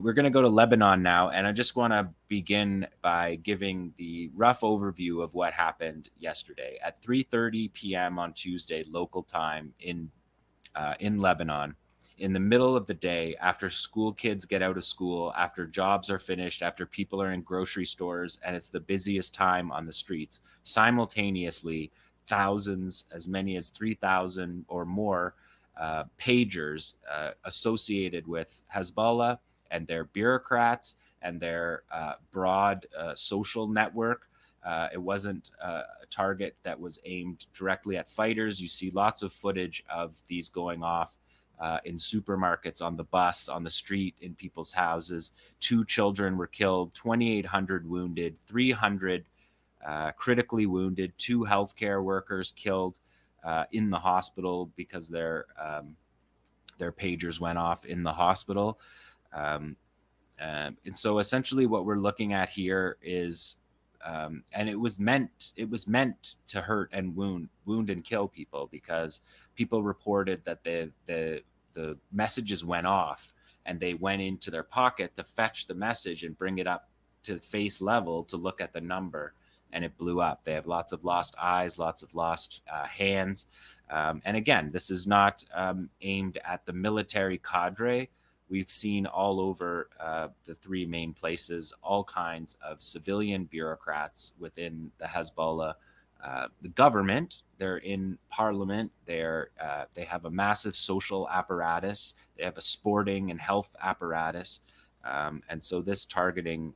We're going to go to Lebanon now, and I just want to begin by giving the rough overview of what happened yesterday at 3:30 p.m. on Tuesday local time in Lebanon. In the middle of the day, after school kids get out of school, after jobs are finished, after people are in grocery stores, and it's the busiest time on the streets, simultaneously, thousands, as many as 3,000 or more pagers associated with Hezbollah and their bureaucrats and their broad social network. It wasn't a target that was aimed directly at fighters. You see lots of footage of these going off in supermarkets, on the bus, on the street, in people's houses. 2 children were killed, 2,800 wounded, 300 critically wounded, 2 healthcare workers killed in the hospital because their pagers went off in the hospital. And so essentially what we're looking at here is, and it was meant to hurt and wound and kill people, because people reported that the messages went off and they went into their pocket to fetch the message and bring it up to face level to look at the number, and it blew up. They have lots of lost eyes, lots of lost hands. And again, this is not aimed at the military cadre. We've seen all over the 3 main places all kinds of civilian bureaucrats within the Hezbollah, the government. They're in parliament. They have a massive social apparatus. They have a sporting and health apparatus. And so this targeting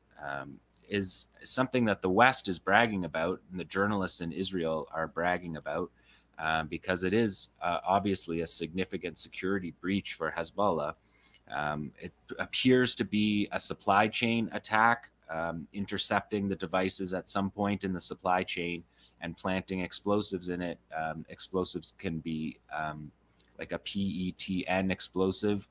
is something that the West is bragging about, and the journalists in Israel are bragging about, because it is obviously a significant security breach for Hezbollah. It appears to be a supply chain attack, intercepting the devices at some point in the supply chain and planting explosives in it. Explosives can be like a PETN explosive,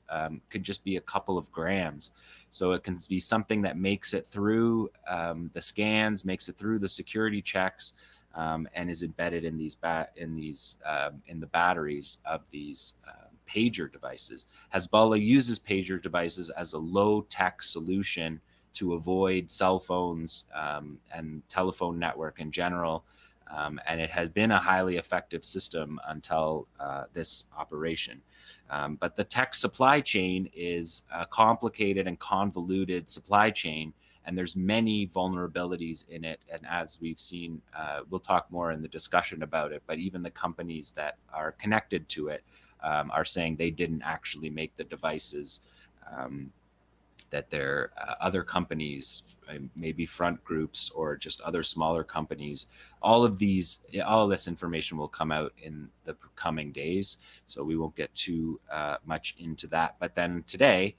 could just be a couple of grams. So it can be something that makes it through the scans, makes it through the security checks, and is embedded in in the batteries of these pager devices. Hezbollah uses pager devices as a low-tech solution to avoid cell phones and telephone network in general. And it has been a highly effective system until this operation. But the tech supply chain is a complicated and convoluted supply chain, and there's many vulnerabilities in it. And as we've seen, we'll talk more in the discussion about it, but even the companies that are connected to it are saying they didn't actually make the devices, that they're other companies, maybe front groups or just other smaller companies. All this information will come out in the coming days, so we won't get too much into that. But then today,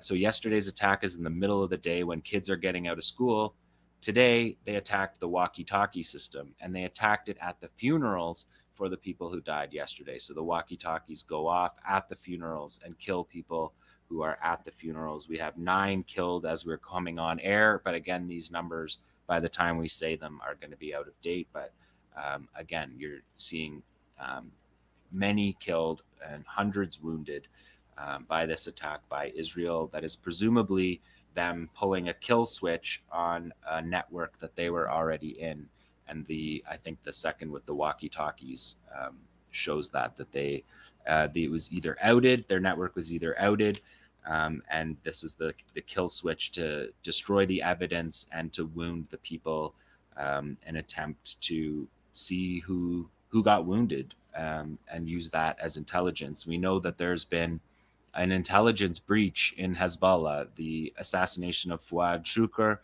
so yesterday's attack is in the middle of the day when kids are getting out of school. Today, they attacked the walkie-talkie system, and they attacked it at the funerals for the people who died yesterday. So the walkie-talkies go off at the funerals and kill people who are at the funerals. We have 9 killed as we're coming on air, but again, these numbers, by the time we say them, are going to be out of date. But again, you're seeing many killed and hundreds wounded by this attack by Israel. That is presumably them pulling a kill switch on a network that they were already in. And I think the second with the walkie-talkies shows that it was either outed, their network was either outed, and this is the kill switch to destroy the evidence and to wound the people, and attempt to see who got wounded, and use that as intelligence. We know that there's been an intelligence breach in Hezbollah. The assassination of Fouad Shukr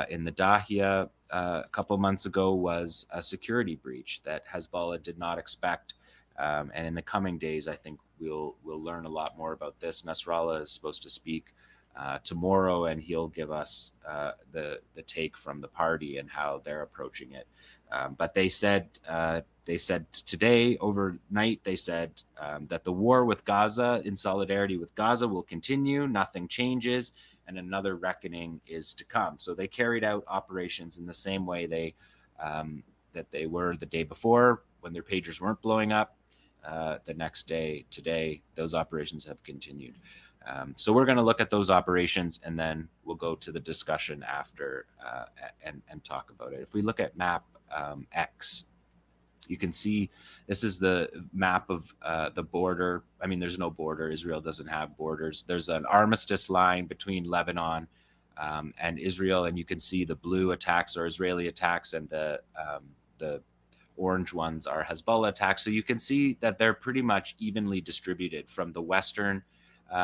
in the Dahia a couple months ago was a security breach that Hezbollah did not expect. And in the coming days, I think we'll learn a lot more about this. Nasrallah is supposed to speak tomorrow, and he'll give us the take from the party and how they're approaching it. But they said today, overnight, they said that the war with Gaza, in solidarity with Gaza, will continue. Nothing changes, and another reckoning is to come. So they carried out operations in the same way that they were the day before, when their pagers weren't blowing up. The next day, today, those operations have continued. So we're going to look at those operations, and then we'll go to the discussion after and talk about it. If we look at map X, you can see this is the map of the border. I mean, there's no border. Israel doesn't have borders. There's an armistice line between Lebanon and Israel, and you can see the blue attacks are Israeli attacks, and the orange ones are Hezbollah attacks. So you can see that they're pretty much evenly distributed from the western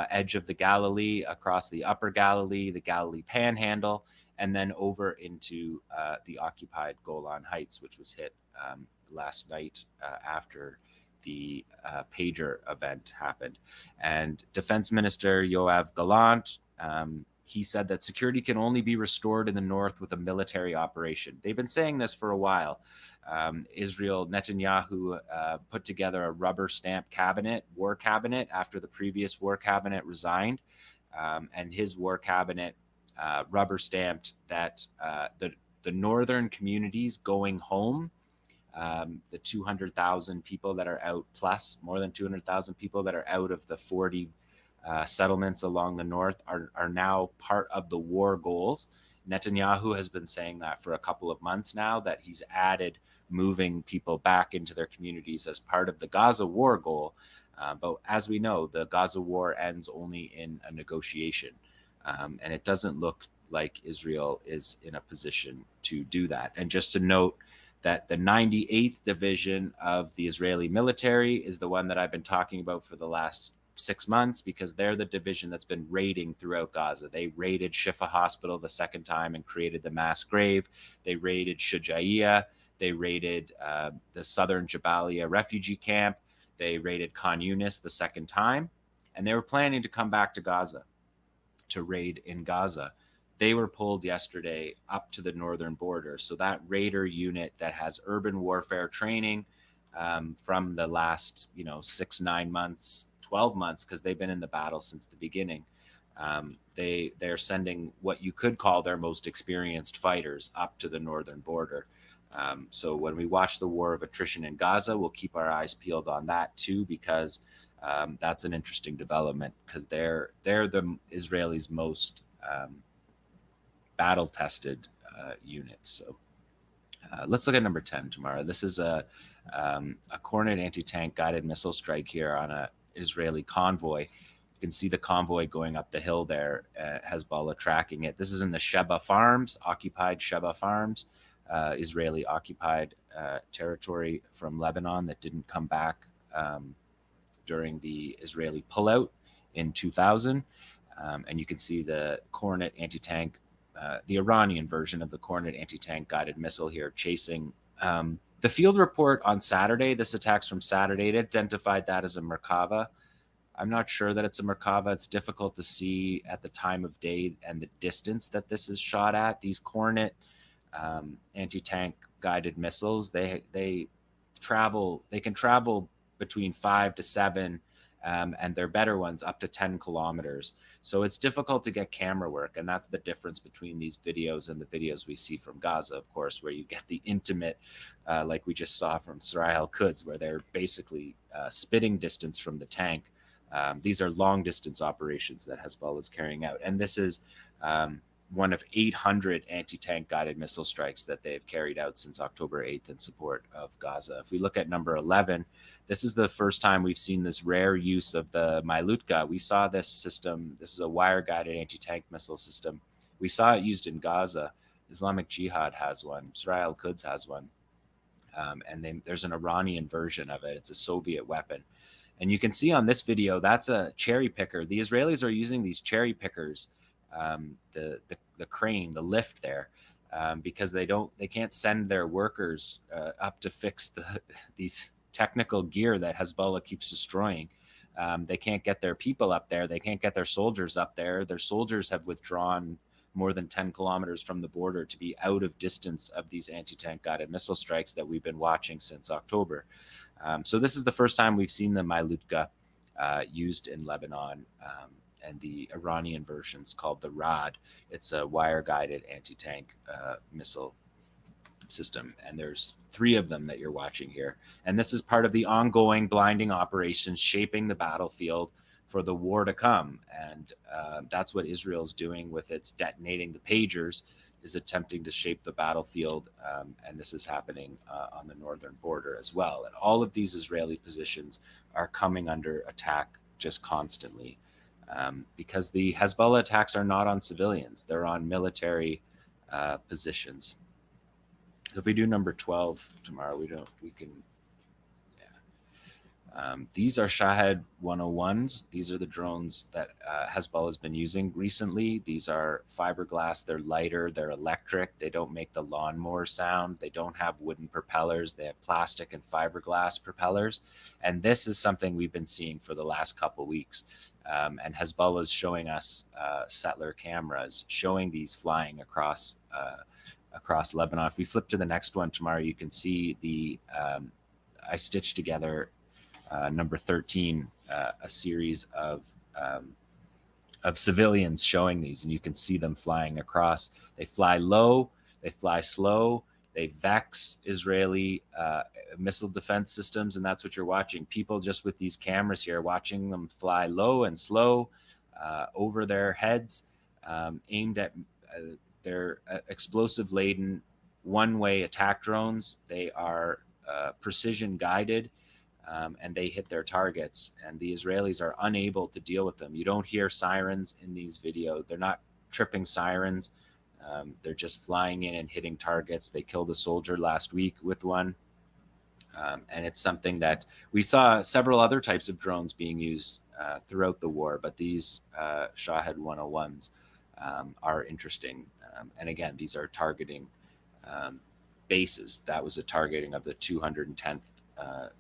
edge of the Galilee across the upper Galilee, the Galilee Panhandle, and then over into the occupied Golan Heights, which was hit last night after the pager event happened. And Defense Minister Yoav Gallant, he said that security can only be restored in the north with a military operation. They've been saying this for a while. Israel, Netanyahu put together a rubber stamp cabinet, war cabinet, after the previous war cabinet resigned. And his war cabinet rubber stamped that the northern communities going home, the 200,000 people that are out, plus more than 200,000 people that are out of the 40 settlements along the north are now part of the war goals. Netanyahu has been saying that for a couple of months now, that he's added moving people back into their communities as part of the Gaza war goal. But as we know, the Gaza war ends only in a negotiation. And it doesn't look like Israel is in a position to do that. And just to note that the 98th Division of the Israeli military is the one that I've been talking about for the last 6 months, because they're the division that's been raiding throughout Gaza. They raided Shifa Hospital the second time and created the mass grave. They raided Shujaiya. They raided the southern Jabalia refugee camp. They raided Khan Yunis the second time. And they were planning to come back to Gaza to raid in Gaza. They were pulled yesterday up to the northern border. So that raider unit that has urban warfare training from the last 6, 9 months, 12 months, because they've been in the battle since the beginning. They're sending what you could call their most experienced fighters up to the northern border. So when we watch the war of attrition in Gaza, we'll keep our eyes peeled on that too, because that's an interesting development, because they're the Israelis' most battle-tested units. So let's look at number 10 tomorrow. This is a Kornet anti-tank guided missile strike here on a Israeli convoy. You can see the convoy going up the hill there, Hezbollah tracking it. This is in the Sheba Farms, occupied Sheba Farms, Israeli occupied territory from Lebanon that didn't come back during the Israeli pullout in 2000. And you can see the Kornet anti-tank, the Iranian version of the Kornet anti-tank guided missile here chasing. The field report on Saturday, this attack's from Saturday, it identified that as a Merkava. I'm not sure that it's a Merkava. It's difficult to see at the time of day and the distance that this is shot at. These Kornet anti-tank guided missiles, they can travel between 5 to 7, and they're better ones up to 10 kilometers. So it's difficult to get camera work, and that's the difference between these videos and the videos we see from Gaza, of course, where you get the intimate, like we just saw from 𝐓𝐡𝐞 𝐄𝐿, where they're basically spitting distance from the tank. These are long distance operations that Hezbollah is carrying out, and this is one of 800 anti-tank guided missile strikes that they've carried out since October 8th in support of Gaza. If we look at number 11, this is the first time we've seen this rare use of the 𝐓𝐿𝐴. We saw this system. This is a wire-guided anti-tank missile system. We saw it used in Gaza. Islamic Jihad has one. 𝐓�أ 𝐞𝐿 has one. And there's an Iranian version of it. It's a Soviet weapon. And you can see on this video, that's a cherry picker. The Israelis are using these cherry pickers, the crane, the lift there, because they can't send their workers up to fix these technical gear that Hezbollah keeps destroying. They can't get their people up there. They can't get their soldiers up there. Their soldiers have withdrawn more than 10 kilometers from the border to be out of distance of these anti-tank guided missile strikes that we've been watching since October. So this is the first time we've seen the 𝐓𝐿𝐴 used in Lebanon, and the Iranian version's called the Rad. It's a wire-guided anti-tank missile system, and there's 3 of them that you're watching here. And this is part of the ongoing blinding operations shaping the battlefield for the war to come. And that's what Israel's doing with its detonating the pagers, is attempting to shape the battlefield. And this is happening on the northern border as well. And all of these Israeli positions are coming under attack just constantly, because the Hezbollah attacks are not on civilians. They're on military positions. So if we do number 12 tomorrow, we can. These are Shahed 101s. These are the drones that Hezbollah has been using recently. These are fiberglass. They're lighter. They're electric. They don't make the lawnmower sound. They don't have wooden propellers. They have plastic and fiberglass propellers. And this is something we've been seeing for the last couple weeks. And Hezbollah is showing us settler cameras showing these flying across Lebanon. If we flip to the next one tomorrow, you can see the I stitched together number 13, a series of civilians showing these, and you can see them flying across. They fly low, they fly slow, they vex Israeli missile defense systems, and that's what you're watching. People just with these cameras here, watching them fly low and slow over their heads, aimed at their explosive-laden one-way attack drones. They are precision guided. And they hit their targets, and the Israelis are unable to deal with them. You don't hear sirens in these videos. They're not tripping sirens. They're just flying in and hitting targets. They killed a soldier last week with one. And it's something that we saw several other types of drones being used throughout the war, but these Shahed 101s are interesting. And again, these are targeting bases. That was a targeting of the 210th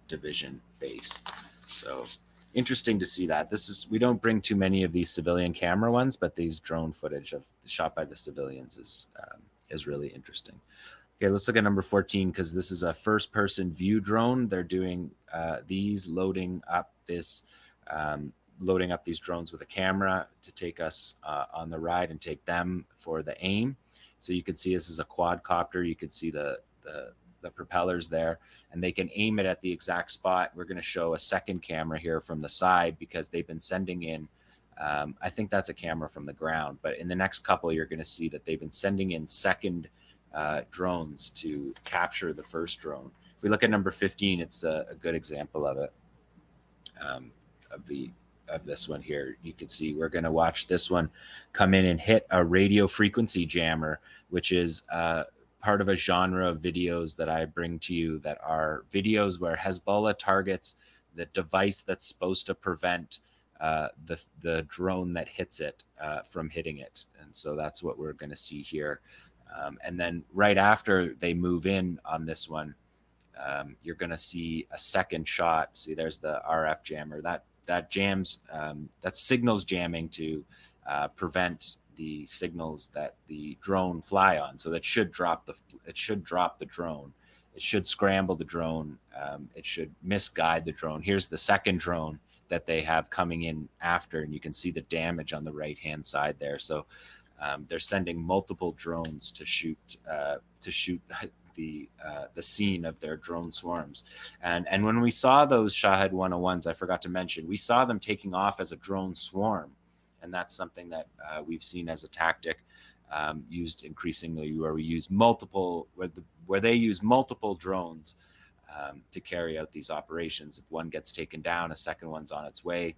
division base. So interesting to see that. We don't bring too many of these civilian camera ones, but these drone footage of shot by the civilians is really interesting. Okay, let's look at number 14, because this is a first person view drone. They're doing these loading up these drones with a camera to take us on the ride and take them for the aim. So you can see this is a quadcopter. You can see the propellers there, and they can aim it at the exact spot. We're going to show a second camera here from the side, because they've been sending in, I think that's a camera from the ground, but in the next couple, you're going to see that they've been sending in second drones to capture the first drone. If we look at number 15, it's a good example of it, of this one here. You can see we're going to watch this one come in and hit a radio frequency jammer, which is part of a genre of videos that I bring to you that are videos where Hezbollah targets the device that's supposed to prevent the drone that hits it from hitting it. And so that's what we're going to see here. And then right after they move in on this one, you're going to see a second shot. See, there's the RF jammer that jams, that signals jamming to prevent the signals that the drone fly on. So that should drop the drone. It should scramble the drone. It should misguide the drone. Here's the second drone that they have coming in after, and you can see the damage on the right hand side there. So they're sending multiple drones to shoot the scene of their drone swarms. And when we saw those Shahed 101s, I forgot to mention, we saw them taking off as a drone swarm. And that's something that we've seen as a tactic used increasingly, where we use where they use multiple drones to carry out these operations. If one gets taken down, a second one's on its way.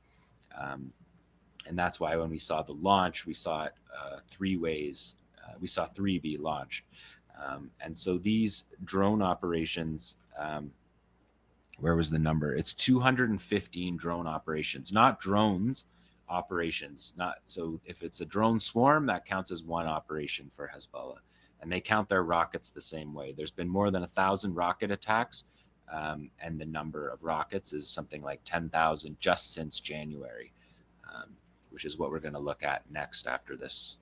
And that's why when we saw the launch, we saw it three ways. We saw three be launched. And so these drone operations, where was the number? It's 215 drone operations, not drones operations. So if it's a drone swarm, that counts as one operation for Hezbollah, and they count their rockets the same way. There's been more than 1,000 rocket attacks, and the number of rockets is something like 10,000 just since January, which is what we're going to look at next after this.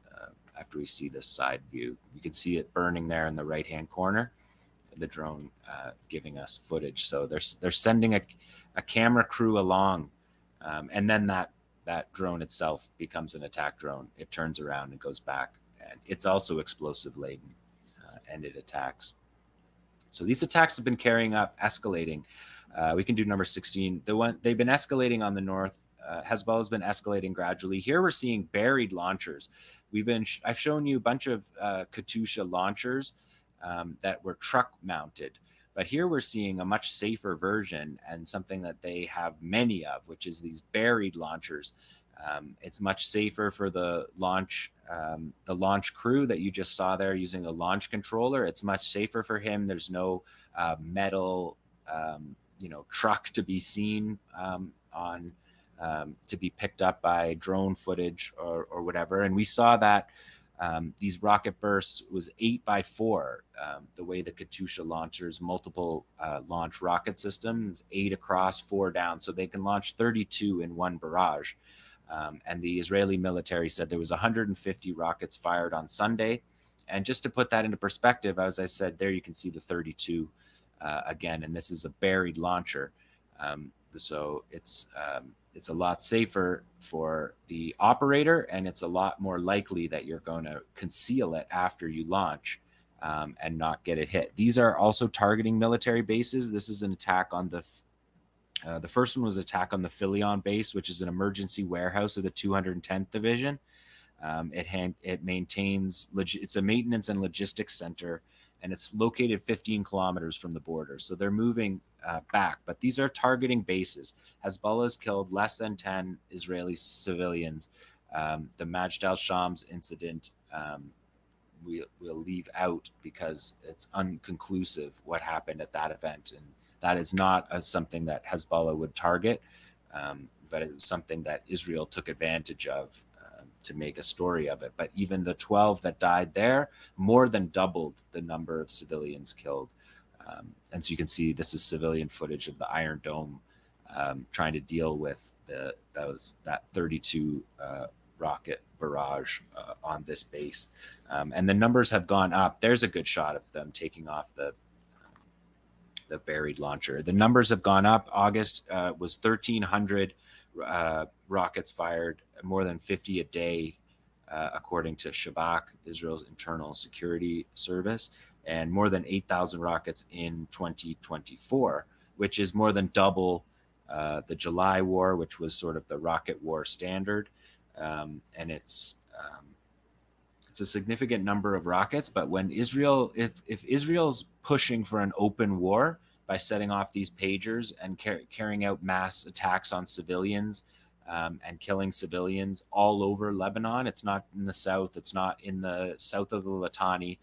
After we see this side view, you can see it burning there in the right hand corner, the drone giving us footage. So they're sending a camera crew along, and then that drone itself becomes an attack drone. It turns around and goes back, and it's also explosive laden, and it attacks. So these attacks have been escalating. We can do number 16. They've been escalating on the north Hezbollah has been escalating gradually. Here we're seeing buried launchers. I've shown you a bunch of Katyusha launchers that were truck mounted. But here we're seeing a much safer version and something that they have many of, which is these buried launchers. It's much safer for the launch crew that you just saw there using the launch controller. It's much safer for him. There's no metal, truck to be seen to be picked up by drone footage or whatever. And we saw that these rocket bursts was 8x4. The way the Katyusha launchers, multiple launch rocket systems, 8 across, 4 down, so they can launch 32 in one barrage. And the Israeli military said there was 150 rockets fired on Sunday. And just to put that into perspective, as I said, there you can see the 32 again, and this is a buried launcher. So it's a lot safer for the operator, and it's a lot more likely that you're going to conceal it after you launch and not get it hit. These are also targeting military bases. This is an attack on the first one was attack on the Philion base, which is an emergency warehouse of the 210th Division. It maintains, it's a maintenance and logistics center, and it's located 15 kilometers from the border. So they're moving back, but these are targeting bases. Hezbollah has killed less than 10 Israeli civilians. The Majd al-Shams incident, we'll leave out because it's unconclusive what happened at that event. And that is not something that Hezbollah would target, but it was something that Israel took advantage of to make a story of it. But even the 12 that died there more than doubled the number of civilians killed. And so you can see this is civilian footage of the Iron Dome trying to deal with that 32 rocket barrage on this base. And the numbers have gone up. There's a good shot of them taking off the buried launcher. The numbers have gone up. August was 1,300 rockets fired, more than 50 a day, according to Shabak, Israel's internal security service, and more than 8,000 rockets in 2024, which is more than double the July war, which was sort of the rocket war standard. And it's a significant number of rockets. But when Israel, if Israel's pushing for an open war by setting off these pagers and carrying out mass attacks on civilians and killing civilians all over Lebanon, it's not in the south, it's not in the south of the Litani.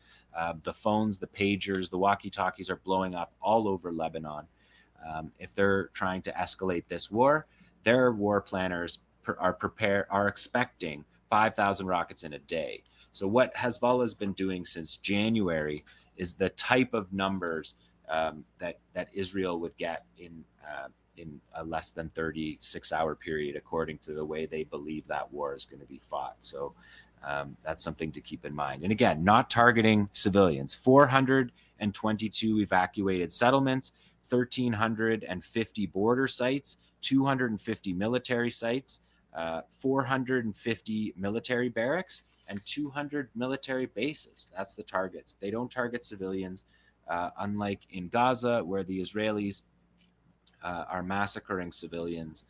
The phones, the pagers, the walkie-talkies are blowing up all over Lebanon. If they're trying to escalate this war, their war planners are expecting 5,000 rockets in a day. So what Hezbollah has been doing since January is the type of numbers that Israel would get in a less than 36-hour period, according to the way they believe that war is going to be fought. So that's something to keep in mind. And again, not targeting civilians. 422 evacuated settlements, 1,350 border sites, 250 military sites, 450 military barracks, and 200 military bases. That's the targets. They don't target civilians, unlike in Gaza, where the Israelis are massacring civilians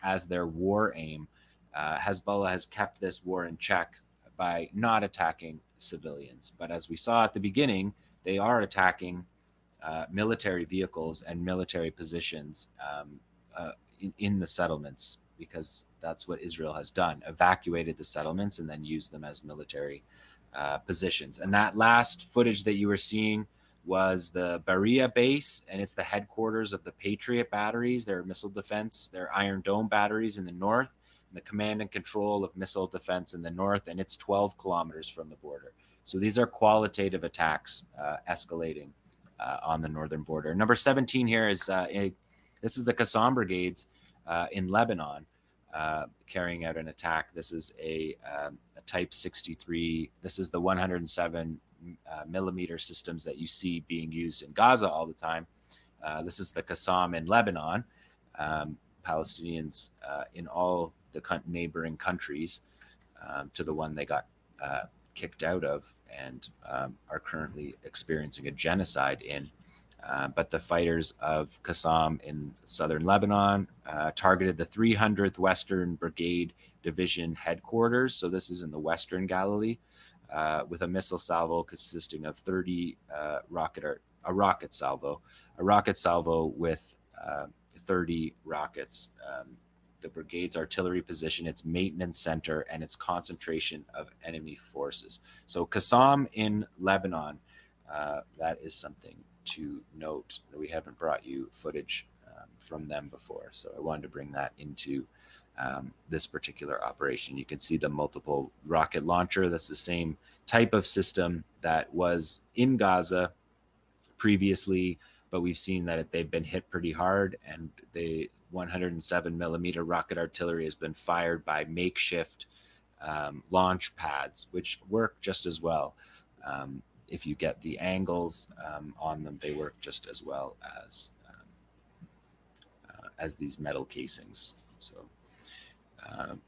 as their war aim. Hezbollah has kept this war in check by not attacking civilians. But as we saw at the beginning, they are attacking military vehicles and military positions in the settlements, because that's what Israel has done, evacuated the settlements and then used them as military positions. And that last footage that you were seeing was the Berea base, and it's the headquarters of the Patriot batteries, their missile defense, their Iron Dome batteries in the north, and the command and control of missile defense in the north, and it's 12 kilometers from the border. So these are qualitative attacks escalating on the northern border. Number 17 here is this is the Qassam brigades in Lebanon carrying out an attack. This is a Type 63. This is the 107 millimeter systems that you see being used in Gaza all the time. This is the Qassam in Lebanon. Palestinians in all the neighboring countries to the one they got kicked out of and are currently experiencing a genocide in. But the fighters of 𝐓𝐡𝐞 in southern Lebanon targeted the 300th Western Brigade Division headquarters. So this is in the Western Galilee, with a missile salvo consisting of 30 a rocket salvo with 30 rockets. The brigade's artillery position, its maintenance center, and its concentration of enemy forces. So 𝐓𝐡𝐞 in Lebanon, that is something to note. We haven't brought you footage from them before, so I wanted to bring that into this particular operation. You can see the multiple rocket launcher. That's the same type of system that was in Gaza previously, but we've seen that they've been hit pretty hard, and the 107 millimeter rocket artillery has been fired by makeshift launch pads, which work just as well. If you get the angles on them, they work just as well as these metal casings. So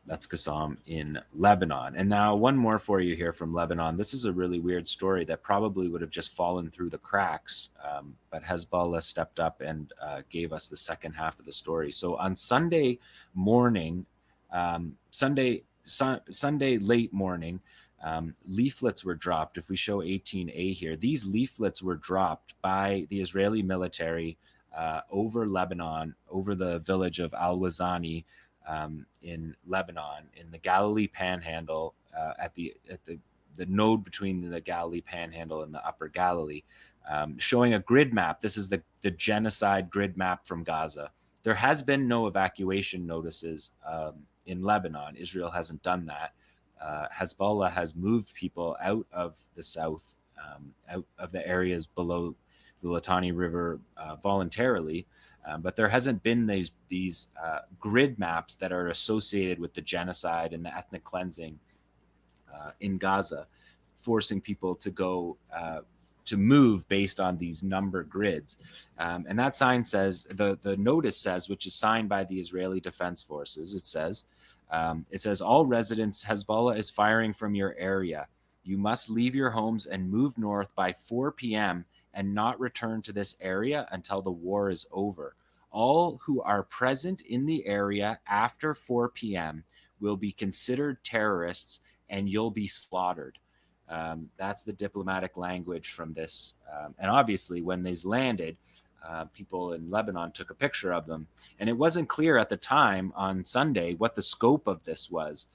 that's 𝐓𝐡𝐞 in Lebanon. And now one more for you here from Lebanon. This is a really weird story that probably would have just fallen through the cracks, but Hezbollah stepped up and gave us the second half of the story. So on Sunday morning, Sunday late morning, leaflets were dropped. If we show 18A here, these leaflets were dropped by the Israeli military over Lebanon, over the village of Al-Wazani, in Lebanon, in the Galilee Panhandle, at the node between the Galilee Panhandle and the Upper Galilee, showing a grid map. This is the genocide grid map from Gaza. There has been no evacuation notices in Lebanon. Israel hasn't done that. Hezbollah has moved people out of the south, out of the areas below the Litani River voluntarily. But there hasn't been these grid maps that are associated with the genocide and the ethnic cleansing in Gaza, forcing people to go to move based on these number grids. And that sign says, the notice says, which is signed by the Israeli Defense Forces, it says, all residents, Hezbollah is firing from your area. You must leave your homes and move north by 4 p.m. and not return to this area until the war is over. All who are present in the area after 4 p.m. will be considered terrorists and you'll be slaughtered. That's the diplomatic language from this. And obviously, when these landed, people in Lebanon took a picture of them. And it wasn't clear at the time on Sunday what the scope of this was.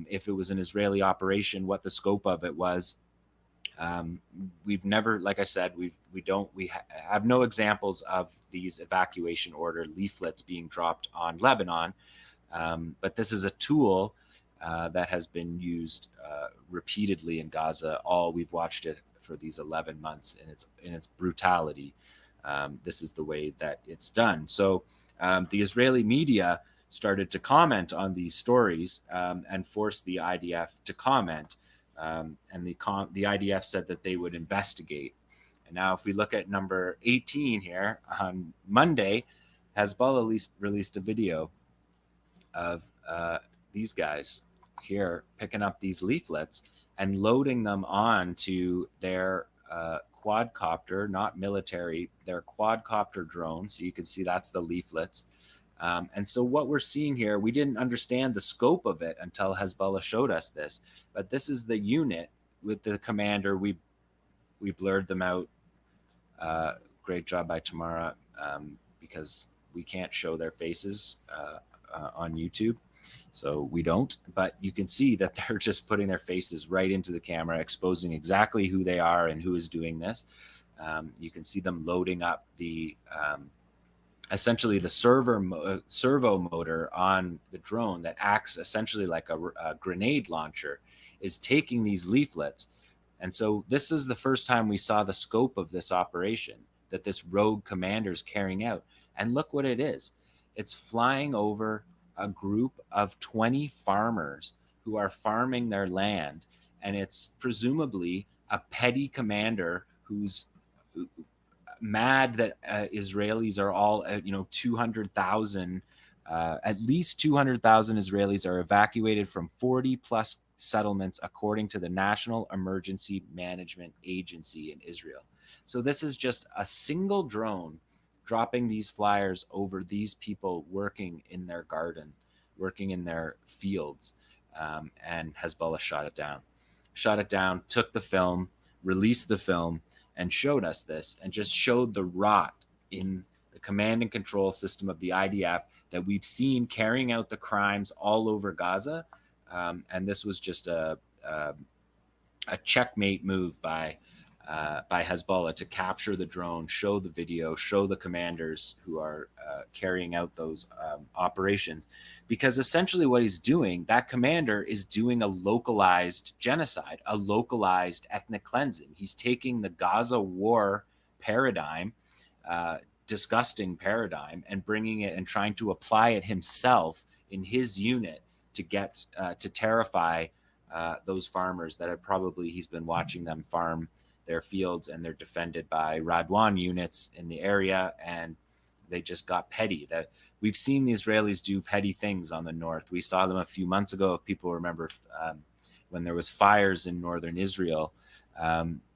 If it was an Israeli operation, what the scope of it was. We've never, like I said, we have no examples of these evacuation order leaflets being dropped on Lebanon, but this is a tool that has been used repeatedly in Gaza. We've watched it for these 11 months in its brutality. This is the way that it's done. So the Israeli media started to comment on these stories and forced the IDF to comment. And the IDF said that they would investigate. And now if we look at number 18 here, on Monday, Hezbollah released a video of these guys here picking up these leaflets and loading them onto their quadcopter, not military, their quadcopter drone. So you can see that's the leaflets. And so what we're seeing here, we didn't understand the scope of it until Hezbollah showed us this. But this is the unit with the commander. We blurred them out. Great job by Tamara, because we can't show their faces on YouTube. So we don't. But you can see that they're just putting their faces right into the camera, exposing exactly who they are and who is doing this. You can see them loading up the essentially the servo motor on the drone that acts essentially like a grenade launcher is taking these leaflets. And so this is the first time we saw the scope of this operation that this rogue commander is carrying out. And look what it is. It's flying over a group of 20 farmers who are farming their land. And it's presumably a petty commander who's mad that Israelis are all, 200,000, at least 200,000 Israelis are evacuated from 40 plus settlements, according to the National Emergency Management Agency in Israel. So this is just a single drone dropping these flyers over these people working in their garden, working in their fields. And Hezbollah shot it down, took the film, released the film, and showed us this, and just showed the rot in the command and control system of the IDF that we've seen carrying out the crimes all over Gaza. And this was just a checkmate move by Hezbollah to capture the drone, show the video, show the commanders who are carrying out those operations. Because essentially what he's doing, that commander is doing a localized genocide, a localized ethnic cleansing. He's taking the Gaza war paradigm, disgusting paradigm, and bringing it and trying to apply it himself in his unit to get to terrify those farmers that he's been watching them farm their fields, and they're defended by Radwan units in the area, and they just got petty. That we've seen the Israelis do petty things on the north. We saw them a few months ago, if people remember, when there was fires in northern Israel.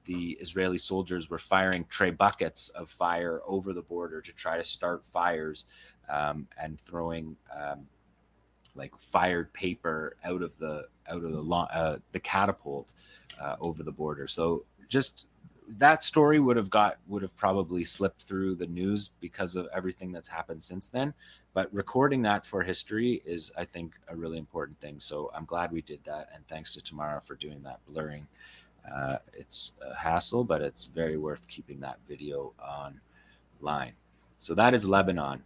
The Israeli soldiers were firing tray buckets of fire over the border to try to start fires, and throwing like fired paper out of the catapult over the border. So just that story would have probably slipped through the news because of everything that's happened since then. But recording that for history is, I think, a really important thing. So I'm glad we did that, and thanks to Tamara for doing that blurring. It's a hassle, but it's very worth keeping that video online. So that is Lebanon.